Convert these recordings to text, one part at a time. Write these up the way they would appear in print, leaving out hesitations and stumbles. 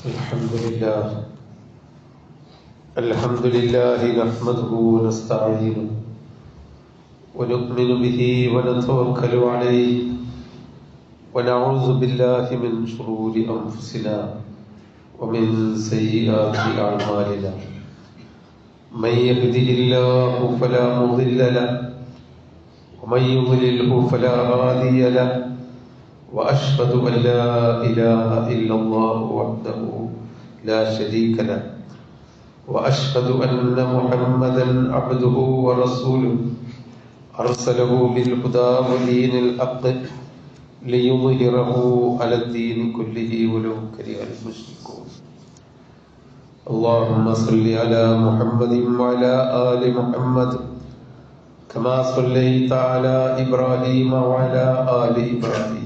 الحمد لله نحمده ونستعينه ونؤمن به ونتوكل عليه ونعوذ بالله من شرور أنفسنا ومن سيئات أعمالنا من يهده الله فلا مضل له ومن يضلله فلا هادي له وأشهد أن لا إله إلا الله وحده لا شريك له وأشهد أن محمدا عبده ورسوله أرسله بالهدى ودين الحق ليظهره على الدين كله ولو كره المشركون. اللهم صل على محمد وعلى آل محمد كما صليت على إبراهيم وعلى آل إبراهيم.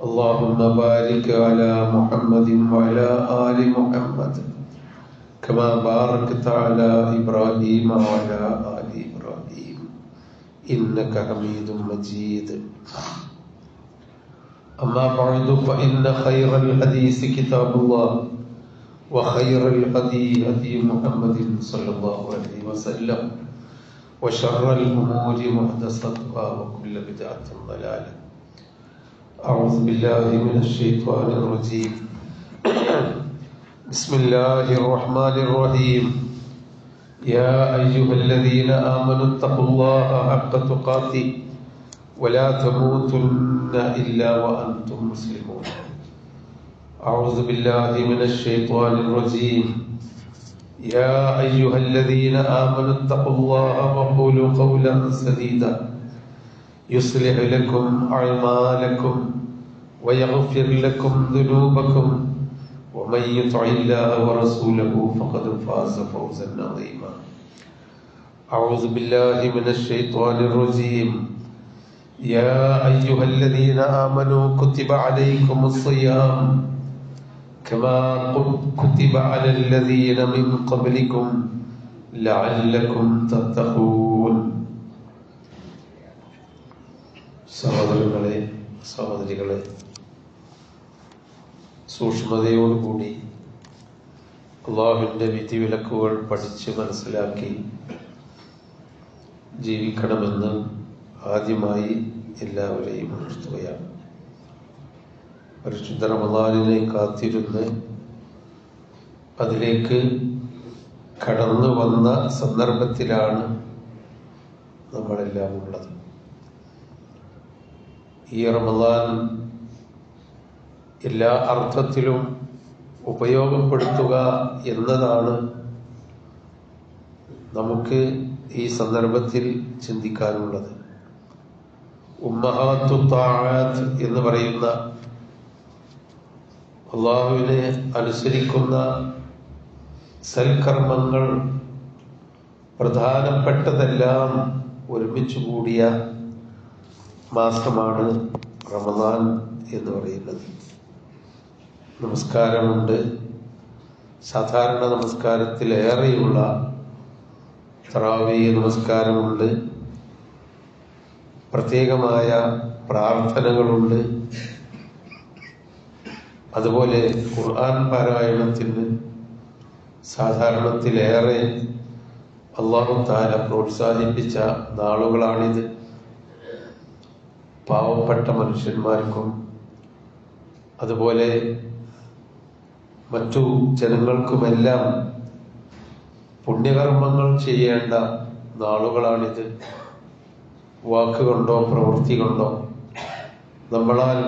اللهم بارك على محمد وعلى آل محمد كما باركت على إبراهيم وعلى آل إبراهيم إنك حميد مجيد. أما بعد فإن خير الحديث كتاب الله وخير الهدي هدي محمد صلى الله عليه وسلم وشر الأمور محدثاتها وكل بدعة ضلالة. أعوذ بالله من الشيطان الرجيم. بسم الله الرحمن الرحيم. يا أيها الذين آمنوا اتقوا الله حق تقاته ولا تموتن إلا وأنتم مسلمون. أعوذ بالله من الشيطان الرجيم. يا أيها الذين آمنوا اتقوا الله وقولوا قولا سديدا يصلح لكم أعمالكم ويغفر لكم ذنوبكم ومن يطع الله ورسوله فقد فاز فوزا عظيما. أعوذ بالله من الشيطان الرجيم. يا أيها الذين آمنوا كتب عليكم الصيام كما كتب على الذين من قبلكم لعلكم تتقون. സഹോദരങ്ങളെ സഹോദരികളെ, സൂക്ഷ്മതയോടുകൂടി അള്ളാഹുവിൻ്റെ വിധിവിലക്കുകൾ പഠിച്ച് മനസ്സിലാക്കി ജീവിക്കണമെന്ന് ആദ്യമായി എല്ലാവരെയും ഉണർത്തുകയാണ്. പരിശുദ്ധ റമദാനിനെ കാത്തിരുന്ന് അതിലേക്ക് കടന്നു വന്ന സന്ദർഭത്തിലാണ് നമ്മളെല്ലാം ഉള്ളത്. ഈ റമദാൻ എല്ലാ അർത്ഥത്തിലും ഉപയോഗപ്പെടുത്തുക എന്നതാണ് നമുക്ക് ഈ സന്ദർഭത്തിൽ ചിന്തിക്കാനുള്ളത്. ഉമ്മഹാത്തു താഅത്ത് എന്ന് പറയുന്ന അള്ളാഹുവിനെ അനുസരിക്കുന്ന സൽക്കർമ്മങ്ങൾ പ്രധാനപ്പെട്ടതെല്ലാം ഒരുമിച്ച് കൂടിയ മാസമാണ് റമദാൻ എന്ന് പറയുന്നത്. നമസ്കാരമുണ്ട്. സാധാരണ നമസ്കാരത്തിലേറെയുള്ള തറാവീഹ് നമസ്കാരമുണ്ട്. പ്രത്യേകമായ പ്രാർത്ഥനകളുണ്ട്. അതുപോലെ ഖുർആൻ പാരായണത്തിന് സാധാരണത്തിലേറെ അല്ലാഹു തആല പ്രോത്സാഹിപ്പിച്ച നാളുകളാണിത്. പാവപ്പെട്ട മനുഷ്യന്മാർക്കും അതുപോലെ മറ്റു ജനങ്ങൾക്കുമെല്ലാം പുണ്യകർമ്മങ്ങൾ ചെയ്യേണ്ട നാളുകളാണിത്. വാക്കുകൊണ്ടോ പ്രവൃത്തി കൊണ്ടോ നമ്മളാൽ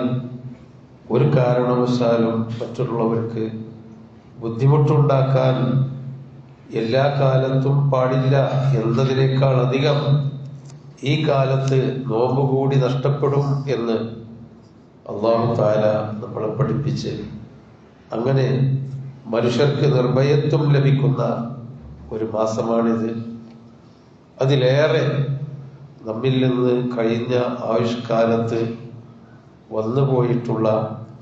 ഒരു കാരണവശാലും മറ്റുള്ളവർക്ക് ബുദ്ധിമുട്ടുണ്ടാക്കാൻ എല്ലാ കാലത്തും പാടില്ല എന്നതിനേക്കാൾ അധികം ഈ കാലത്ത് നോമ്പ് കൂടി നഷ്ടപ്പെടും എന്ന് അല്ലാഹു തആല നമ്മളെ പഠിപ്പിച്ച് അങ്ങനെ മനുഷ്യർക്ക് നിർഭയത്വം ലഭിക്കുന്ന ഒരു മാസമാണിത്. അതിലേറെ നമ്മിൽ നിന്ന് കഴിഞ്ഞ ആയുഷ്കാലത്ത് വന്നുപോയിട്ടുള്ള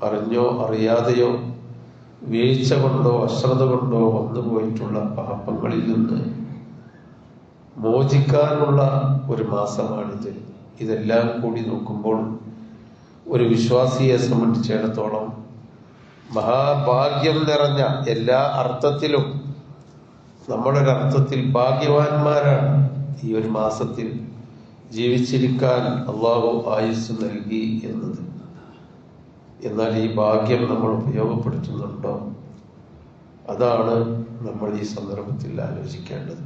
അറിഞ്ഞോ അറിയാതെയോ വീഴ്ച കൊണ്ടോ അശ്രദ്ധ കൊണ്ടോ വന്നുപോയിട്ടുള്ള പാപങ്ങളിൽ നിന്ന് മോചിക്കാനുള്ള ഒരു മാസമാണിത്. ഇതെല്ലാം കൂടി നോക്കുമ്പോൾ ഒരു വിശ്വാസിയെ സംബന്ധിച്ചിടത്തോളം മഹാഭാഗ്യം നിറഞ്ഞ എല്ലാ അർത്ഥത്തിലും നമ്മളൊരർത്ഥത്തിൽ ഭാഗ്യവാന്മാരാണ്. ഈ ഒരു മാസത്തിൽ ജീവിച്ചിരിക്കാൻ അള്ളാഹു ആയുസ് നൽകി എന്നത്. എന്നാൽ ഈ ഭാഗ്യം നമ്മൾ ഉപയോഗപ്പെടുത്തുന്നുണ്ടോ? അതാണ് നമ്മൾ ഈ സന്ദർഭത്തിൽ ആലോചിക്കേണ്ടത്.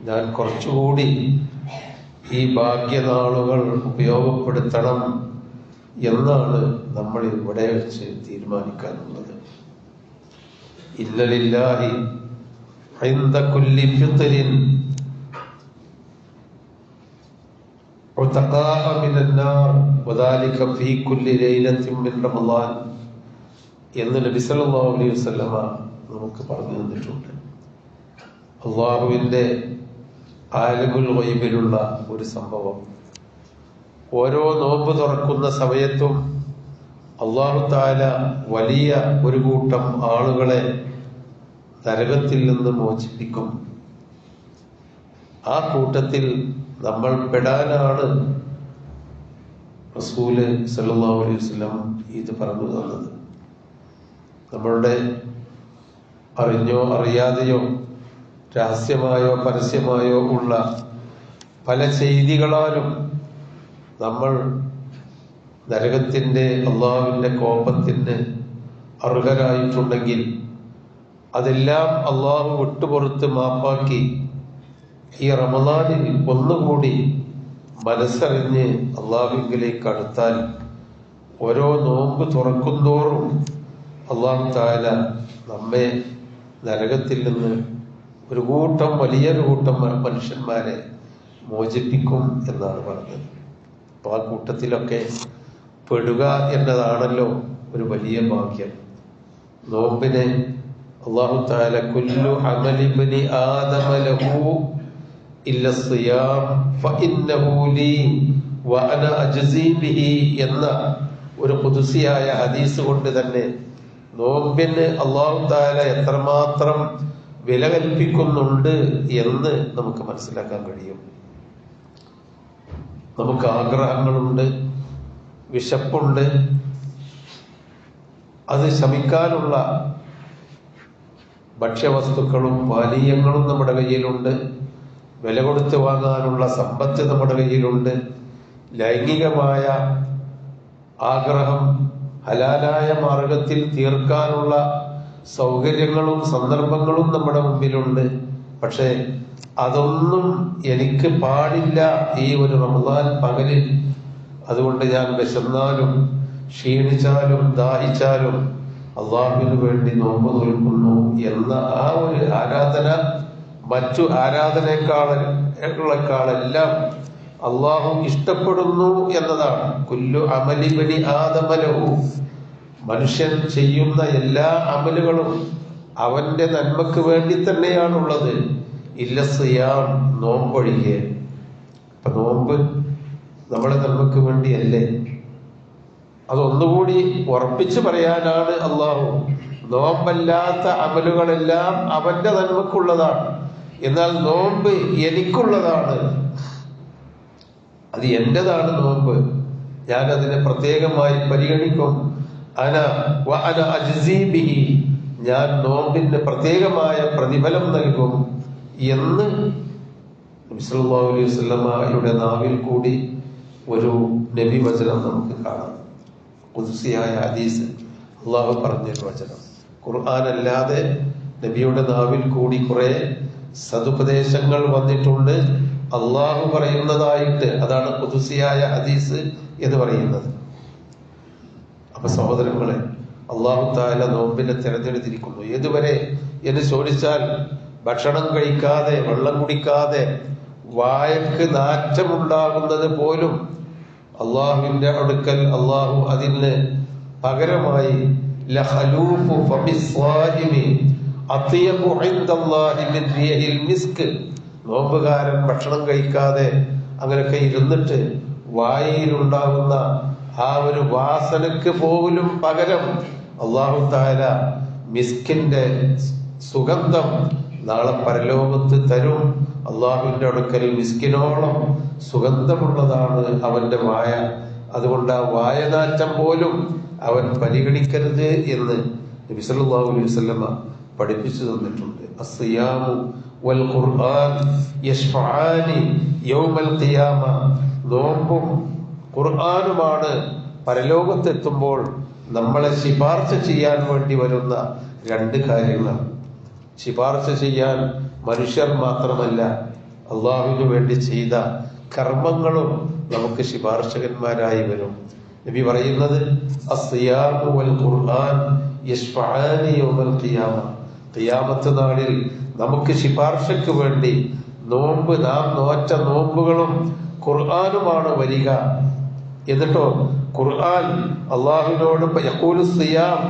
ഞാൻ കുറച്ചുകൂടി ഈ ഭാഗ്യനാളുകൾ ഉപയോഗപ്പെടുത്തണം എന്നാണ് നമ്മൾ ഇവിടെ വെച്ച് തീരുമാനിക്കാനുള്ളത്. ഇന്നലില്ലാഹി ഇൻദ കുല്ലി ഫിത്രിൻ ഉതഖാഅ മിനന്നാർ വദാലിക ഫീ കുല്ലി ലൈലത്തിൻ മിൻ റമളാൻ എന്ന് നബി സല്ലല്ലാഹു അലൈഹി വസല്ലമ നമുക്ക് പറഞ്ഞു തന്നിട്ടുണ്ട്. അല്ലാഹുവിന്റെ ആലിമുൽ ഗൈബിലുള്ള ഒരു സംഭവം. ഓരോ നോമ്പ് തുറക്കുന്ന സമയത്തും അല്ലാഹു തആല വലിയ ഒരു കൂട്ടം ആളുകളെ നരകത്തിൽ നിന്ന് മോചിപ്പിക്കും. ആ കൂട്ടത്തിൽ നമ്മൾ പെടാനാണ് റസൂല് സല്ലല്ലാഹു അലൈഹി വസല്ലം ഇത് പറഞ്ഞു തന്നത്. നമ്മളുടെ അറിഞ്ഞോ അറിയാതെയോ രഹസ്യമായോ പരസ്യമായോ ഉള്ള പല ചെയ്തികളാലും നമ്മൾ നരകത്തിന്റെ അള്ളാഹുവിന്റെ കോപത്തിന് അർഹരായിട്ടുണ്ടെങ്കിൽ അതെല്ലാം അള്ളാഹു വിട്ടുപുറത്ത് മാപ്പാക്കി ഈ റമളാനിൽ ഒന്നുകൂടി മനസ്സറിഞ്ഞ് അള്ളാഹുവിലേക്ക് അടുത്താൽ ഓരോ നോമ്പ് തുറക്കുന്തോറും അള്ളാഹു തആല നമ്മെ നരകത്തിൽ നിന്ന് ഒരു കൂട്ടം വലിയൊരു കൂട്ടം മനുഷ്യന്മാരെ മോചിപ്പിക്കും എന്നാണ് പറഞ്ഞത്. അപ്പോൾ ആ കൂട്ടത്തിലൊക്കെ പെടുക എന്നതാണല്ലോ ഒരു വലിയ ഭാഗ്യം. നോമ്പിനെ അല്ലാഹു തആല കുല്ലു അമലി ഇബ്നി ആദമ ലഹു ഇല്ല സിയാം ഫഇന്നഹു ലീ വഅന അജ്സി ബിഹി എന്ന ഒരു ഖുദ്സിയായ ഹദീസ് കൊണ്ട് തന്നെ നോമ്പിന് അല്ലാഹു തആല എത്രമാത്രം വില കൽപ്പിക്കുന്നുണ്ട് എന്ന് നമുക്ക് മനസ്സിലാക്കാൻ കഴിയും. നമുക്ക് ആഗ്രഹങ്ങളുണ്ട്, വിശപ്പുണ്ട്, അത് ശമിക്കാനുള്ള ഭക്ഷ്യവസ്തുക്കളും പാനീയങ്ങളും നമ്മുടെ കയ്യിലുണ്ട്, വില കൊടുത്ത് വാങ്ങാനുള്ള സമ്പത്ത് നമ്മുടെ കയ്യിലുണ്ട്, ലൈംഗികമായ ആഗ്രഹം ഹലാലായ മാർഗത്തിൽ തീർക്കാനുള്ള സൗകര്യങ്ങളും സന്ദർഭങ്ങളും നമ്മുടെ മുമ്പിലുണ്ട്. പക്ഷെ അതൊന്നും എനിക്ക് പാടില്ല ഈ ഒരു റമളാൻ പകലിൽ. അതുകൊണ്ട് ഞാൻ വിശന്നാലും ക്ഷീണിച്ചാലും ദാഹിച്ചാലും അള്ളാഹുവിന് വേണ്ടി നോമ്പ് നോൽക്കുന്നു എന്ന ആ ഒരു ആരാധന മറ്റു ആരാധനയെക്കാളെല്ലാം അള്ളാഹു ഇഷ്ടപ്പെടുന്നു എന്നതാണ്. കുല്ലു അമലി ബനി ആദമ ലഹു, മനുഷ്യൻ ചെയ്യുന്ന എല്ലാ അമലുകളും അവന്റെ നന്മക്ക് വേണ്ടി തന്നെയാണുള്ളത്. ഇല്ല സിയാം, നോമ്പൊഴികെ. അപ്പൊ നോമ്പ് നമ്മുടെ നന്മക്ക് വേണ്ടിയല്ലേ? അതൊന്നുകൂടി ഉറപ്പിച്ചു പറയാനാണ് അള്ളാഹു. നോമ്പല്ലാത്ത അമലുകളെല്ലാം അവന്റെ നന്മക്കുള്ളതാണ്, എന്നാൽ നോമ്പ് എനിക്കുള്ളതാണ്, അത് എന്റേതാണ് നോമ്പ്, ഞാൻ അതിനെ പ്രത്യേകമായി പരിഗണിക്കും. അന അജ്സി ബിഹി, ഞാൻ നോമ്പിന് പ്രത്യേകമായ പ്രതിഫലം നൽകും എന്ന് നബി സല്ലല്ലാഹു അലൈഹി വസല്ലമയുടെ നാവിൽ കൂടി ഒരു നബി വചനം നമുക്ക് കാണാം. ഖുദ്സിയായ ഹദീസ്, അള്ളാഹു പറഞ്ഞൊരു വചനം. ഖുർആൻ അല്ലാതെ നബിയുടെ നാവിൽ കൂടി കുറെ സതുപദേശങ്ങൾ വന്നിട്ടുണ്ട് അള്ളാഹു പറയുന്നതായിട്ട്. അതാണ് ഖുദ്സിയായ ഹദീസ് എന്ന് പറയുന്നത്. അപ്പൊ സഹോദരങ്ങളെ, അല്ലാഹു തആല നോമ്പിനെ തിരഞ്ഞെടുത്തിരിക്കുന്നു. ഏതുവരെ എന്ന് ചോദിച്ചാൽ, ഭക്ഷണം കഴിക്കാതെ വെള്ളം കുടിക്കാതെ വായക്ക് നാറ്റമുണ്ടാകുന്നത് പോലും അള്ളാഹുവിന്റെ അടുക്കൽ അള്ളാഹു അതിന് പകരമായി ലഖലൂഫു ഫമിസ്വാഹിമി അത്യബു ഇൻദല്ലാഹി മിൻ റിയഹിൽ മിസ്ക്, നോമ്പുകാരൻ ഭക്ഷണം കഴിക്കാതെ അങ്ങനെയൊക്കെ ഇരുന്നിട്ട് വായിലുണ്ടാകുന്ന ആ ഒരു വാസനക്ക് പോലും പകരം അല്ലാഹു തആല മിസ്കിന്റെ സുഗന്ധം നാളെ പരലോകത്ത് തരും. അള്ളാഹുവിന്റെ അടുക്കൽ മിസ്കിനോളം സുഗന്ധമുള്ളതാണ് അവന്റെ വായ. അതുകൊണ്ട് ആ വായനാറ്റം പോലും അവൻ പരിഗണിക്കരുത് എന്ന് നബി സല്ലല്ലാഹു അലൈഹി വസല്ലമ പഠിപ്പിച്ചു തന്നിട്ടുണ്ട്. അസ്സിയാമു വൽ ഖുർആൻ യശ്ഫഅാനി യൗമൽ ഖിയാമ. നോമ്പും ഖുർആനുമാണ് പരലോകത്തെത്തുമ്പോൾ നമ്മളെ ശുപാർശ ചെയ്യാൻ വേണ്ടി വരുന്ന രണ്ട് കാര്യങ്ങൾ. ശുപാർശ ചെയ്യാൻ മനുഷ്യർ മാത്രമല്ല, അള്ളാഹുവിന് വേണ്ടി ചെയ്ത കർമ്മങ്ങളും നമുക്ക് ശുപാർശകന്മാരായി വരും. നബി പറയുന്നത് അസ്സിയാമു വൽ ഖുർആൻ യശ്ഫഅാനി യൗമൽ ഖിയാമ. ഖിയാമത്ത് നാളിൽ നമുക്ക് ശുപാർശയ്ക്ക് വേണ്ടി നോമ്പ്, നാം നോറ്റ നോമ്പുകളും ഖുർആനുമാണ് വരിക. എന്നിട്ടോ ഖുർആൻ അള്ളാഹുവിനോട് യഖൂലു സിയാം,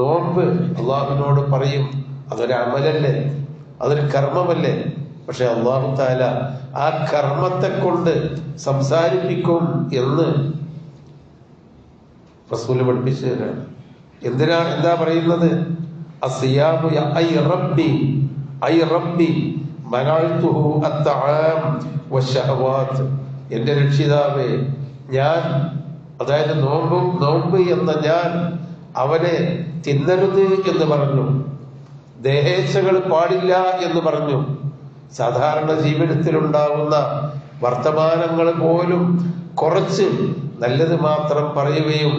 നോമ്പ് അള്ളാഹുവിനോട് പറയും. അതൊരു അമലല്ലേ, അതൊരു കർമ്മമല്ലേ. പക്ഷെ അള്ളാഹു തആല ആ കർമ്മത്തെ കൊണ്ട് സംസാരിപ്പിക്കും എന്ന് റസൂല് പഠിപ്പിച്ചു തരാണ്. എന്താ പറയുന്നത്? അസ്സിയാമു ഐ റബ്ബി ഐ റബ്ബി മനഅതുഹു അത്അം വശഹവാത്ത്. എന്റെ രക്ഷിതാവേ, ഞാൻ, അതായത് നോമ്പ് എന്ന ഞാൻ അവനെ തിന്നരുത് എന്ന് പറഞ്ഞു, ദേഹേച്ഛകൾ പാടില്ല എന്ന് പറഞ്ഞു. സാധാരണ ജീവിതത്തിലുണ്ടാകുന്ന വർത്തമാനങ്ങൾ പോലും കുറച്ച് നല്ലത് മാത്രം പറയുകയും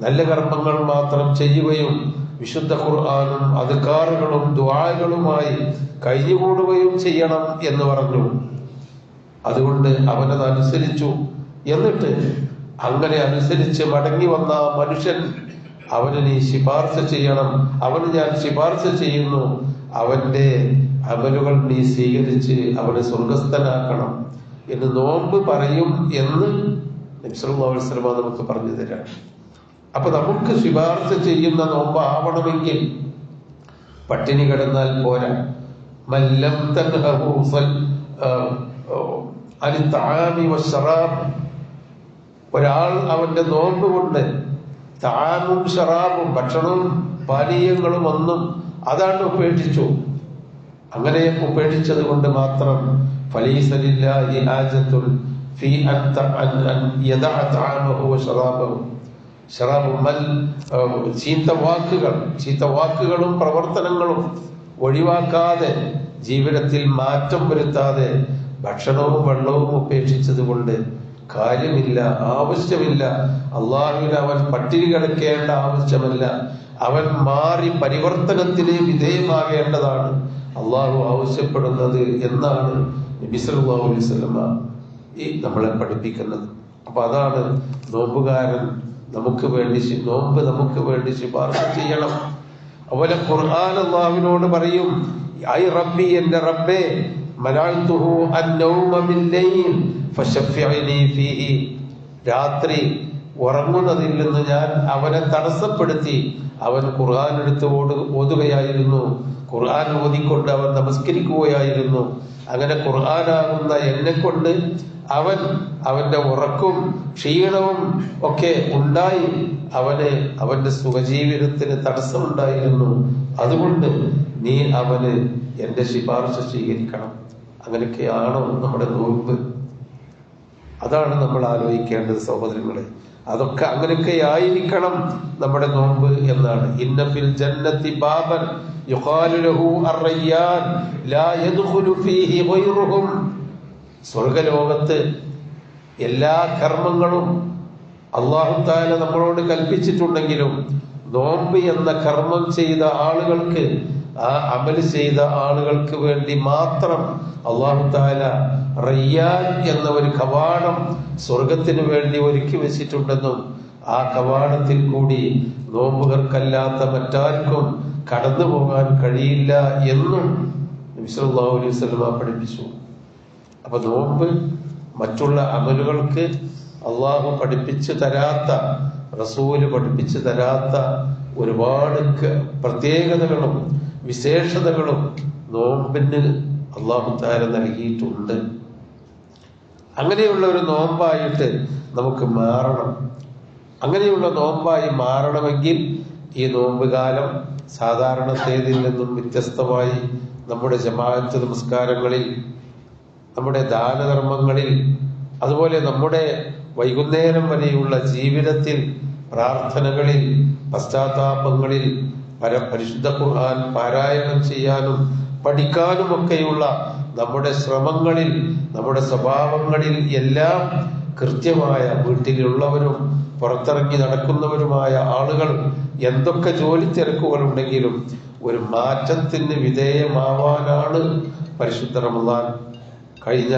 നല്ല കർമ്മങ്ങൾ മാത്രം ചെയ്യുകയും വിശുദ്ധ ഖുർആനും അദ്കാറുകളും ദുആകളുമായി കഴിഞ്ഞുകൂടുകയും ചെയ്യണം എന്ന് പറഞ്ഞു. അതുകൊണ്ട് അവനത് അനുസരിച്ചു. എന്നിട്ട് അങ്ങനെ അനുസരിച്ച് മടങ്ങി വന്ന മനുഷ്യൻ, അവന് നീ ശുപാർശ ചെയ്യണം, അവന് ഞാൻ ശുപാർശ ചെയ്യുന്നു, അവന്റെ അമലുകൾ നീ സ്വീകരിച്ച് അവനെ സ്വർഗസ്ഥനാക്കണം എന്ന് നോമ്പ് പറയും എന്ന് നബി സല്ലല്ലാഹു അലൈഹി വസല്ലം നമുക്ക് പറഞ്ഞു തരാം. അപ്പൊ നമുക്ക് ശുപാർശ ചെയ്യുന്ന നോമ്പ് ആവണമെങ്കിൽ പട്ടിണി കിടന്നാൽ പോരാ. മല്ലം തൻഹു അനി തആമി വശറാബ്. ഒരാൾ അവന്റെ നോമ്പ് കൊണ്ട് താമും ഷറാബും, ഭക്ഷണവും പാനീയങ്ങളും ഒന്നും അതാണ് ഉപേക്ഷിച്ചു. അങ്ങനെ ഉപേക്ഷിച്ചത് കൊണ്ട് മാത്രം ഫലീസ ലില്ലാഹി ഹാജത്തുൻ ഫീ അൻ യദഅ തആമഹു വശറാബഹു. ചീത്ത വാക്കുകളും പ്രവർത്തനങ്ങളും ഒഴിവാക്കാതെ, ജീവിതത്തിൽ മാറ്റം വരുത്താതെ ഭക്ഷണവും വെള്ളവും ഉപേക്ഷിച്ചത് കൊണ്ട് കാര്യമില്ല, ആവശ്യമില്ല. അള്ളാഹുവിന് അവൻ പട്ടിണി കിടക്കേണ്ട ആവശ്യമല്ല. അവൻ മാറി പരിവർത്തനത്തിന് വിധേയമാകേണ്ടതാണ് അള്ളാഹു ആവശ്യപ്പെടുന്നത് എന്നാണ് നബി സല്ലല്ലാഹു അലൈഹി വസല്ലം നമ്മളെ പഠിപ്പിക്കുന്നത്. അപ്പൊ അതാണ് നോമ്പുകാരൻ നമുക്ക് വേണ്ടി, നോമ്പ് നമുക്ക് വേണ്ടി ശുപാർശ ചെയ്യണം. അതുപോലെ ഖുർആൻ അള്ളാഹുവിനോട് പറയും, ഐ റബ്ബി, എന്റെ റബ്ബേ, മനഅതുഹു അന്നൗമ ബില്ലൈൽ ഫശഫിഅനി ഫീഹി. രാത്രി ഉറങ്ങുന്നതിൽ നിന്ന് ഞാൻ അവനെ തടസ്സപ്പെടുത്തി. അവൻ ഖുർആൻ എടുത്ത് ഓതുകയായിരുന്നു, ഖുർആൻ ഓതിക്കൊണ്ട് അവൻ നമസ്കരിക്കുകയായിരുന്നു. അങ്ങനെ ഖുർആനാകുന്ന എന്നെ കൊണ്ട് അവന്റെ ഉറക്കും ക്ഷീണവും ഒക്കെ ഉണ്ടായി, അവന്റെ സുഖജീവിതത്തിന് തടസ്സമുണ്ടായിരുന്നു. അതുകൊണ്ട് നീ അവന് എന്റെ ശുപാർശ സ്വീകരിക്കണം. അങ്ങനെയൊക്കെയാണോ നമ്മുടെ നോമ്പ്? അതാണ് നമ്മൾ ആലോചിക്കേണ്ടത് സഹോദരങ്ങളെ. അതൊക്കെ അങ്ങനെയൊക്കെ ആയിരിക്കണം നമ്മുടെ നോമ്പ് എന്നാണ്. ഇന്ന ഫിൽ ജന്നത്തി ബാബൻ യുഖാലു ലഹു അർറയ്യാൻ ലാ യദ്ഖുലു ഫീഹി ഗൈറുഹും. സ്വർഗലോകത്ത് എല്ലാ കർമ്മങ്ങളും അല്ലാഹു തആല നമ്മളോട് കൽപ്പിച്ചിട്ടുണ്ടെങ്കിലും നോമ്പ് എന്ന കർമ്മം ചെയ്ത ആളുകൾക്ക്, ആ അമൽ ചെയ്ത ആളുകൾക്ക് വേണ്ടി മാത്രം അല്ലാഹു തആല റയ്യാൻ എന്ന ഒരു കവാടം സ്വർഗത്തിന് വേണ്ടി ഒരുക്കി വെച്ചിട്ടുണ്ടെന്നും ആ കവാടത്തിൽ കൂടി നോമ്പുകാർക്കല്ലാത്ത മറ്റാർക്കും കടന്നു പോകാൻ കഴിയില്ല എന്നും നബി സല്ലല്ലാഹു അലൈഹി വസല്ലം പഠിപ്പിച്ചു. അപ്പൊ നോമ്പ് മറ്റുള്ള അമലുകൾക്ക് അള്ളാഹു പഠിപ്പിച്ചു തരാത്ത, റസൂല് പഠിപ്പിച്ചു തരാത്ത ഒരുപാട് പ്രത്യേകതകളും വിശേഷതകളും നോമ്പിന് അള്ളാഹു തആല നൽകിയിട്ടുണ്ട്. അങ്ങനെയുള്ള ഒരു നോമ്പായിട്ട് നമുക്ക് മാറണം. അങ്ങനെയുള്ള നോമ്പായി മാറണമെങ്കിൽ ഈ നോമ്പ് കാലം സാധാരണത്തേതിൽ നിന്നും വ്യത്യസ്തമായി നമ്മുടെ ജമാഅത്ത് നമസ്കാരങ്ങളിൽ, നമ്മുടെ ദാനധർമ്മങ്ങളിൽ, അതുപോലെ നമ്മുടെ വൈകുന്നേരം വരെയുള്ള ജീവിതത്തിൽ പ്രാർത്ഥനകളിൽ, പശ്ചാത്താപങ്ങളിൽ, പരിശുദ്ധ ഖുർആൻ പാരായണം ചെയ്യാനും പഠിക്കാനുമൊക്കെയുള്ള നമ്മുടെ ശ്രമങ്ങളിൽ, നമ്മുടെ സ്വഭാവങ്ങളിൽ എല്ലാം കൃത്യമായ, വീട്ടിലുള്ളവരും പുറത്തിറങ്ങി നടക്കുന്നവരുമായ ആളുകൾ എന്തൊക്കെ ജോലി തിരക്കുകളുണ്ടെങ്കിലും ഒരു മാറ്റത്തിന് വിധേയമാവാനാണ് പരിശുദ്ധ റമദാൻ. കഴിഞ്ഞ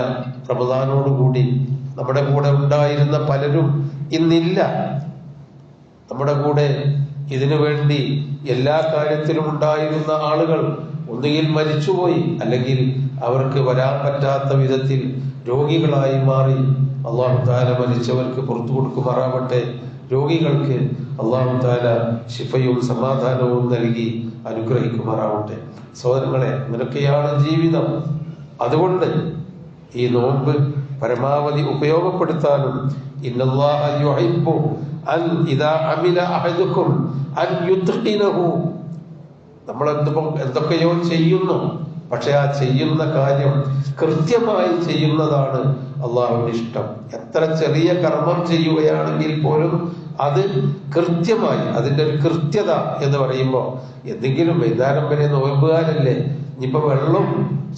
റമദാനോടുകൂടി നമ്മുടെ കൂടെ ഉണ്ടായിരുന്ന പലരും ഇന്നില്ല. നമ്മുടെ കൂടെ ഇതിനു വേണ്ടി എല്ലാ കാര്യത്തിലും ഉണ്ടായിരുന്ന ആളുകൾ ഒന്നുകിൽ മരിച്ചുപോയി, അല്ലെങ്കിൽ അവർക്ക് വരാൻ പറ്റാത്ത വിധത്തിൽ രോഗികളായി മാറി. അള്ളാഹു തആല മരിച്ചവർക്ക് പുറത്തു കൊടുക്കുമാറാവട്ടെ. രോഗികൾക്ക് അള്ളാഹു തആല ശിഫയും സമാധാനവും നൽകി അനുഗ്രഹിക്കുമാറാവട്ടെ. സഹോദരങ്ങളെ, നിനക്കെയാണ് ജീവിതം. അതുകൊണ്ട് ഈ നോമ്പ് പരമാവധി ഉപയോഗപ്പെടുത്താനും, ഇന്നല്ലാഹ യുഹിബ്ബു അൻ ഇദാ അമില അഹദുക്കും അൻ യുത്ഖിനഹു, നമ്മൾ എന്തൊക്കെയോ ചെയ്യുന്നു, പക്ഷെ ആ ചെയ്യുന്ന കാര്യം കൃത്യമായി ചെയ്യുന്നതാണ് അള്ളാഹുവിന് ഇഷ്ടം. എത്ര ചെറിയ കർമ്മം ചെയ്യുകയാണെങ്കിൽ പോലും അത് കൃത്യമായി, അതിന്റെ ഒരു കൃത്യത എന്ന് പറയുമ്പോൾ, എന്തെങ്കിലും വൈകുന്നേരം വരെ നോമ്പുകാരല്ലേ, ഇനിയിപ്പോ വെള്ളം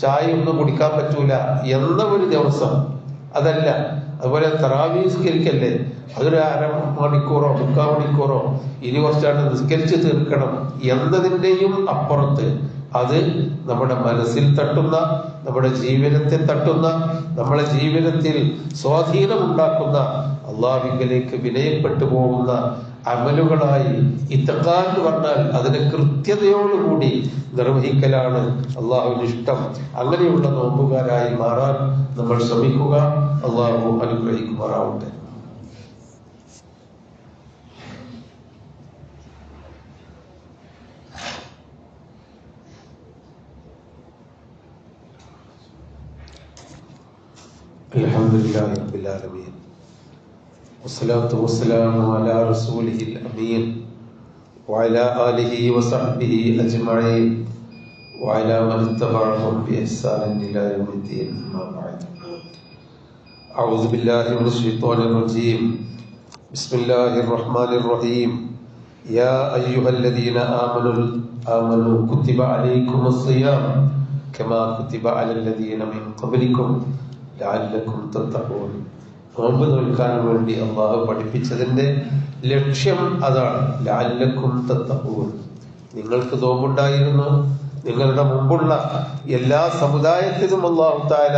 ചായ ഒന്നും കുടിക്കാൻ പറ്റൂല എന്ന ഒരു ദിവസം അതല്ല. അതുപോലെ തറാവീഹ് നിസ്കരിക്കല്ലേ, അതൊരു അരമണിക്കൂറോ 3/4 മണിക്കൂറോ ഇനി കുറച്ചാണ് നിസ്കരിച്ച് തീർക്കണം എന്നതിൻ്റെയും അപ്പുറത്ത് അത് നമ്മുടെ മനസ്സിൽ തട്ടുന്ന, നമ്മുടെ ജീവിതത്തെ തട്ടുന്ന, നമ്മുടെ ജീവിതത്തിൽ സ്വാധീനമുണ്ടാക്കുന്ന, അള്ളാഹുവിലേക്ക് വിനയപ്പെട്ടു പോകുന്ന അമലുകളായി ഇത്തഖാൻ എന്ന് പറഞ്ഞാൽ അതിനെ കൃത്യതയോടുകൂടി നിർവഹിക്കലാണ് അള്ളാഹുവിന് ഇഷ്ടം. അങ്ങനെയുള്ള നോമ്പുകാരായി മാറാൻ നമ്മൾ ശ്രമിക്കുക. അള്ളാഹു അനുഗ്രഹിക്കുമാറാവട്ടെ. അൽഹംദുലില്ലാഹി റബ്ബിൽ ആലമീൻ വസ്സലാത്തു വസ്സലാമു അലാ റസൂലിഹിൽ അമീൻ വഅലാ ആലിഹി വസഹ്ബിഹി അജ്മഈൻ വഅലാ മൻ ഇത്തബഅഹും ബിഇഹ്സാനിൻ ഇലാ യൗമിദ്ദീൻ. അമ്മാ ബഅദ്. അഊദു ബില്ലാഹി മിനശ് ശൈത്വാനിർ റജീം. ബിസ്മില്ലാഹിർ റഹ്മാനിർ റഹീം. യാ അയ്യുഹല്ലദീന ആമനൂ കുതിബ അലൈക്കുമുസ് സിയാം കമാ കുതിബ അലല്ലദീന മിൻ ഖബ്ലിക്കും ലഅല്ലക്കും തത്തഖൂൻ. നോമ്പ് നോൽക്കാൻ വേണ്ടി അള്ളാഹു പഠിപ്പിച്ചതിന്റെ ലക്ഷ്യം അതാണ്. ലഅല്ലക്കും തത്തഖൂൻ. നിങ്ങൾക്ക് നോമ്പുണ്ടായിരുന്നു. നിങ്ങളുടെ മുമ്പുള്ള എല്ലാ സമുദായത്തിനും അള്ളാഹു തആല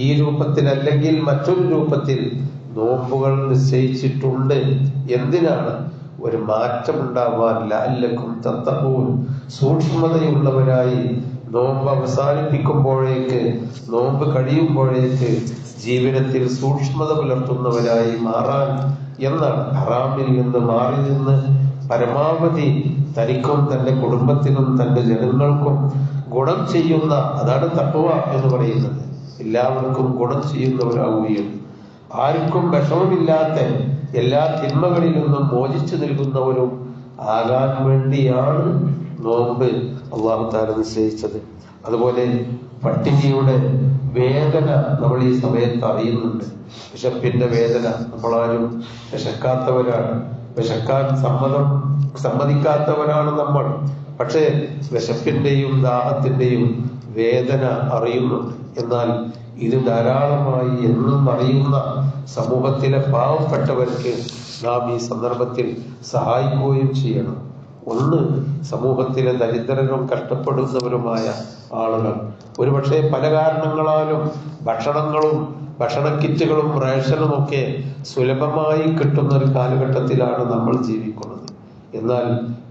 ഈ രൂപത്തിൽ അല്ലെങ്കിൽ മറ്റൊരു രൂപത്തിൽ നോമ്പുകൾ നിശ്ചയിച്ചിട്ടുണ്ട്. എന്തിനാണ്? ഒരു മാറ്റമുണ്ടാവാൻ. ലഅല്ലക്കും തത്തഖൂൻ. സൂക്ഷ്മതയുള്ളവരായി നോമ്പ് അവസാനിപ്പിക്കുമ്പോഴേക്ക്, നോമ്പ് കഴിയുമ്പോഴേക്ക് ജീവിതത്തിൽ സൂക്ഷ്മത പുലർത്തുന്നവരായി മാറാൻ എന്നാണ്. ഹറാമിൽ നിന്ന് മാറി നിന്ന് പരമാവധി തനിക്കും തന്റെ കുടുംബത്തിനും തന്റെ ജനങ്ങൾക്കും ഗുണം ചെയ്യുന്ന, അതാണ് തഖ്വ എന്ന് പറയുന്നത്. എല്ലാവർക്കും ഗുണം ചെയ്യുന്നവരാവുകയും ആർക്കും വിഷമമില്ലാത്ത എല്ലാ തിന്മകളിൽ നിന്നും മോചിച്ചു നൽകുന്നവരും ആകാൻ വേണ്ടിയാണ് നോമ്പ് അള്ളാഹു തആല നിശ്ചയിച്ചത്. അതുപോലെ പട്ടിണിയുടെ വേദന നമ്മൾ ഈ സമയത്ത് അറിയുന്നുണ്ട്. വിശപ്പിന്റെ വേദന. നമ്മളാരും വിശക്കാത്തവരാണ്, വിശക്കാൻ സമ്മതിക്കാത്തവരാണ് നമ്മൾ. പക്ഷേ വിശപ്പിന്റെയും ദാഹത്തിന്റെയും വേദന അറിയുന്നുണ്ട്. എന്നാൽ ഇത് ധാരാളമായി എന്നും അറിയുന്ന സമൂഹത്തിലെ പാവപ്പെട്ടവർക്ക് നാം ഈ സന്ദർഭത്തിൽ സഹായിക്കുകയും ചെയ്യണം. ഒന്ന്, സമൂഹത്തിലെ ദരിദ്രരും കഷ്ടപ്പെടുന്നവരുമായ ആളുകൾ. ഒരുപക്ഷെ പല കാരണങ്ങളാലും ഭക്ഷണങ്ങളും ഭക്ഷണ കിറ്റുകളും റേഷനും ഒക്കെ സുലഭമായി കിട്ടുന്ന ഒരു കാലഘട്ടത്തിലാണ് നമ്മൾ ജീവിക്കുന്നത്. എന്നാൽ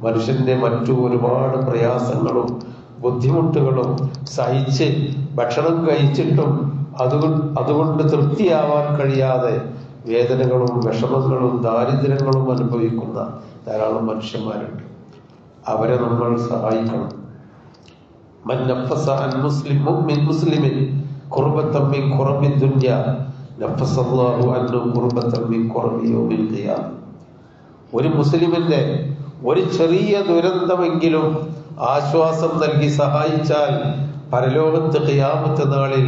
മനുഷ്യന്റെ മറ്റു ഒരുപാട് പ്രയാസങ്ങളും ബുദ്ധിമുട്ടുകളും സഹിച്ച് ഭക്ഷണം കഴിച്ചിട്ടും അതുകൊണ്ട് തൃപ്തിയാവാൻ കഴിയാതെ വേദനകളും വിഷമങ്ങളും ദാരിദ്ര്യങ്ങളും അനുഭവിക്കുന്ന ധാരാളം മനുഷ്യന്മാരുണ്ട്. അവരെ നമ്മൾ സഹായിക്കണം. മൻ നഫസ അൻ മുസ്ലിമിൻ ഖുർബത്തൻ മിൻ ഖുറബി ദുനിയ നഫസല്ലാഹു അൻഹു ഖുർബത്തൻ മിൻ ഖുറബി യൗമിൽ ഖിയാമ. ഒരു മുസ്ലിമിന്റെ ഒരു ചെറിയ ദുരന്തമെങ്കിലും ആശ്വാസം നൽകി സഹായിച്ചാൽ പരലോകത്ത് ഖിയാമത്ത് നാളിൽ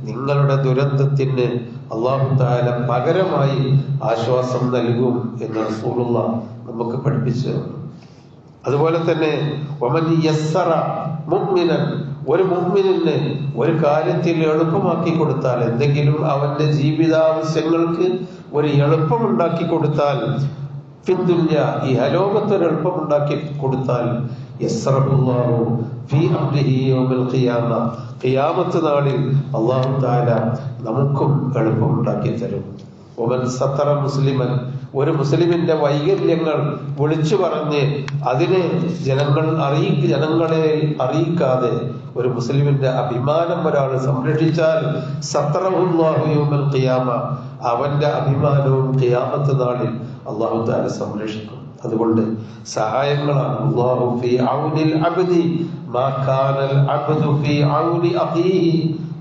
നിങ്ങളുടെ ദുരന്തത്തിന് അല്ലാഹു തആല പകരമായി ആശ്വാസം നൽകും എന്ന് റസൂലുള്ളാഹി നമുക്ക് പഠിപ്പിച്ചു തന്നു. അതുപോലെ തന്നെ വമൻ യസ്സറ മുഅ്മിനൻ, ഒരു മുഅ്മിനിന് ഒരു കാര്യത്തിൽ എളുപ്പമാക്കി കൊടുത്താൽ, എന്തെങ്കിലും അവന്റെ ജീവിതാവശ്യങ്ങൾക്ക് ഒരു എളുപ്പമുണ്ടാക്കി കൊടുത്താൽ, ഫിദ്ദുനിയ, ഈ ഹലോകത്തൊരു എളുപ്പമുണ്ടാക്കി കൊടുത്താൽ, യസ്റഹുല്ലാഹു ഫീ അംരിഹി യൗമൽ ഖിയാമ, ഖിയാമത്ത് നാളിൽ അല്ലാഹു തആല നമുക്കും എളുപ്പമുണ്ടാക്കി തരും. വമൻ സത്തറ മുസ്ലിമൻ, ഒരു മുസ്ലിമിന്റെ വൈകല്യങ്ങൾ വിളിച്ചു പറഞ്ഞ് അതിനെ ജനങ്ങളെ അറിയിക്കാതെ ഒരു മുസ്ലിമിന്റെ അഭിമാനം ഒരാൾ സംരക്ഷിച്ചാൽ, സത്തറഹുല്ലാഹു യൗമൽ ഖിയാമ, അവന്റെ അഭിമാനവും ഖിയാമത്ത് നാളിൽ അല്ലാഹു തആല സംരക്ഷിക്കും. അതുകൊണ്ട് സഹായങ്ങളാണ്. അല്ലാഹു ഫീ ഔനിൽ അബ്ദി മാ കാനൽ അബ്ദു ഫീ ഔനി അഖീഹി,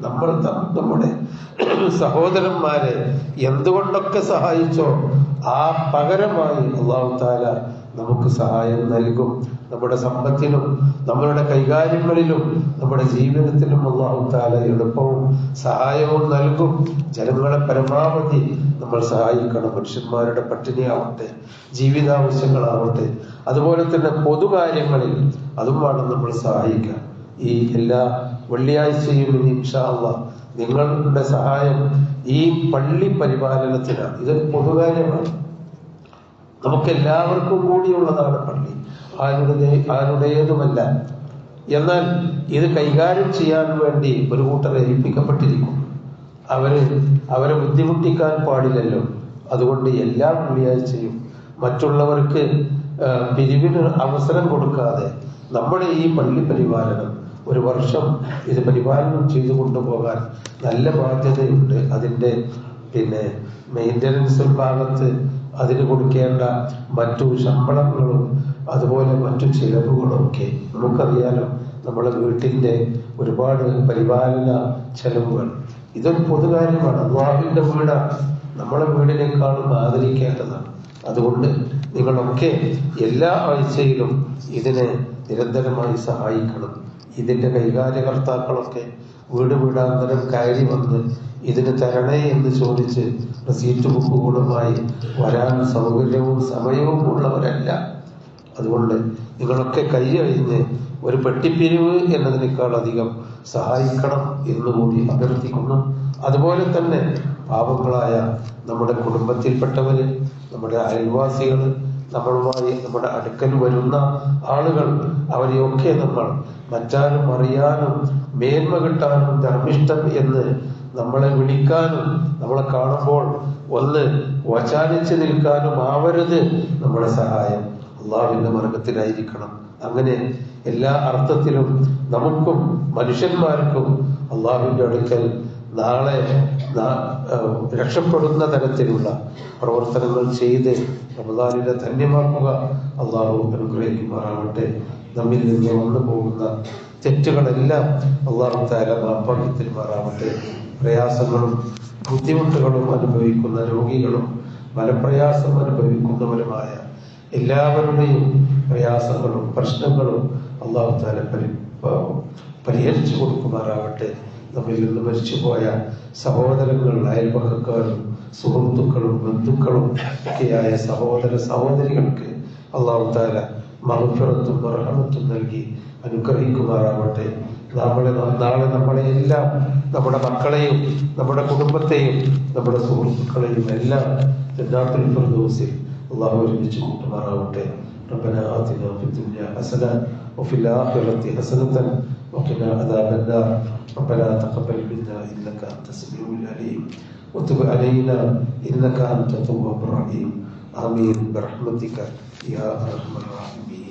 നമ്മൾ നമ്മുടെ സഹോദരന്മാരെ എന്തുകൊണ്ടൊക്കെ സഹായിച്ചോ ആ പകരമായി അല്ലാഹു തആല നമുക്ക് സഹായം നൽകും. നമ്മുടെ സമ്പത്തിലും നമ്മളുടെ കൈകാര്യങ്ങളിലും നമ്മുടെ ജീവിതത്തിലും അല്ലാഹു തആല എളുപ്പവും സഹായവും നൽകും. ജനങ്ങളെ പരമാവധി നമ്മൾ സഹായിക്കണം. മനുഷ്യന്മാരുടെ പട്ടിണിയാവട്ടെ, ജീവിതാവശ്യങ്ങളാവട്ടെ, അതുപോലെ തന്നെ പൊതുകാര്യങ്ങളിൽ അതും വേണം നമ്മൾ സഹായിക്കാൻ. ഈ എല്ലാ വെള്ളിയാഴ്ചയും ഇനി ഇൻഷാ അല്ലാഹ് നിങ്ങളുടെ സഹായം ഈ പള്ളി പരിപാലനത്തിനാണ്. ഇതൊരു പൊതുകാര്യമാണ്, നമുക്കെല്ലാവർക്കും കൂടിയുള്ളതാണ് പള്ളി, ആരുടേതുമല്ല. എന്നാൽ ഇത് കൈകാര്യം ചെയ്യാൻ വേണ്ടി ഒരു കൂട്ടർ ഏൽപ്പിക്കപ്പെട്ടിരിക്കും. അവരെ ബുദ്ധിമുട്ടിക്കാൻ പാടില്ലല്ലോ. അതുകൊണ്ട് എല്ലാ വെള്ളിയാഴ്ചയും മറ്റുള്ളവർക്ക് പിരിവിന് അവസരം കൊടുക്കാതെ നമ്മുടെ ഈ പള്ളി പരിപാലനം ഒരു വർഷം ഇത് പരിപാലനം ചെയ്തു കൊണ്ടുപോകാൻ നല്ല ബാധ്യതയുണ്ട്. അതിൻ്റെ മെയിൻ്റനൻസ് ഭാഗത്ത് അതിന് കൊടുക്കേണ്ട മറ്റു ശമ്പളങ്ങളും അതുപോലെ മറ്റു ചിലവുകളും ഒക്കെ നമുക്കറിയാലോ. നമ്മുടെ വീട്ടിൻ്റെ ഒരുപാട് പരിപാലന ചെലവുകൾ, ഇതൊരു പൊതുകാര്യമാണ്. അല്ലാഹുവിൻ്റെ വീടാണ്, നമ്മളെ വീടിനേക്കാളും ആദരിക്കേണ്ടതാണ്. അതുകൊണ്ട് നിങ്ങളൊക്കെ എല്ലാ ആഴ്ചയിലും ഇതിനെ നിരന്തരമായി സഹായിക്കണം. ഇതിൻ്റെ കൈകാര്യകർത്താക്കളൊക്കെ വീടാന്തരം കയറി വന്ന് ഇതിന് തരണേ എന്ന് ചോദിച്ച് റസീറ്റ് ബുക്കുകളുമായി വരാൻ സൗകര്യവും സമയവും ഉള്ളവരല്ല. അതുകൊണ്ട് നിങ്ങളൊക്കെ കൈയഴിഞ്ഞ് ഒരു പെട്ടിപ്പിരിവ് എന്നതിനേക്കാൾ അധികം സഹായിക്കണം എന്നുകൂടി അഭ്യർത്ഥിക്കുന്നു. അതുപോലെ തന്നെ പാവങ്ങളായ നമ്മുടെ കുടുംബത്തിൽപ്പെട്ടവര്, നമ്മുടെ അയൽവാസികൾ, നമ്മളുമായി നമ്മുടെ അടുക്കൽ വരുന്ന ആളുകൾ, അവരെയൊക്കെ നമ്മൾ മറ്റാരും അറിയാനും മേന്മ കിട്ടാനും ധർമ്മിഷ്ഠൻ എന്ന് നമ്മളെ വിളിക്കാനും നമ്മളെ കാണുമ്പോൾ ഒന്ന് വചാനിച്ച് നിൽക്കാനും ആവരുത് നമ്മുടെ സഹായം. അള്ളാഹുവിന്റെ മാർഗത്തിലായിരിക്കണം. അങ്ങനെ എല്ലാ അർത്ഥത്തിലും നമുക്കും മനുഷ്യന്മാർക്കും അള്ളാഹുവിന്റെ അടുക്കൽ നാളെ രക്ഷപ്പെടുന്ന തരത്തിലുള്ള പ്രവർത്തനങ്ങൾ ചെയ്ത് റമദാനിനെ ധന്യമാക്കുക. അള്ളാഹു അനുഗ്രഹിക്കുമാറാവട്ടെ. നമ്മിൽ നിന്ന് വന്നു പോകുന്ന തെറ്റുകളെല്ലാം അള്ളാഹു തആല മാപ്പാക്കി തരുമാറാവട്ടെ. പ്രയാസങ്ങളും ബുദ്ധിമുട്ടുകളും അനുഭവിക്കുന്ന രോഗികളും മനപ്രയാസം അനുഭവിക്കുന്നവരുമായ എല്ലാവരുടെയും പ്രയാസങ്ങളും പ്രശ്നങ്ങളും അള്ളാഹു തആല പരിഹരിച്ചു കൊടുക്കുമാറാവട്ടെ. നമ്മിൽ നിന്ന് മരിച്ചുപോയ സഹോദരങ്ങൾ, അയൽപക്കക്കാരും സുഹൃത്തുക്കളും ബന്ധുക്കളും ഒക്കെയായ സഹോദര സഹോദരികൾക്ക് അള്ളാഹു തആല മഗ്ഫിറത്തും റഹ്മത്തും നൽകി അനുഗ്രഹിക്കുമാറാവട്ടെ. നാളെ നമ്മളെ എല്ലാം, നമ്മുടെ മക്കളെയും നമ്മുടെ കുടുംബത്തെയും നമ്മുടെ സുഹൃത്തുക്കളെയും എല്ലാം ജന്നാത്തുൽ ഫിർദൗസിൽ അള്ളാഹു ഒരുമിച്ച് കൂട്ടുമാറാവട്ടെ. ربنا آتنا في الدنيا حسنة وفي الآخرة حسنة وقنا عذاب النار. ربنا تقبل منا إنك أنت السميع العليم وتب علينا إنك أنت التواب الرحيم. آمين برحمتك يا أرحم الراحمين.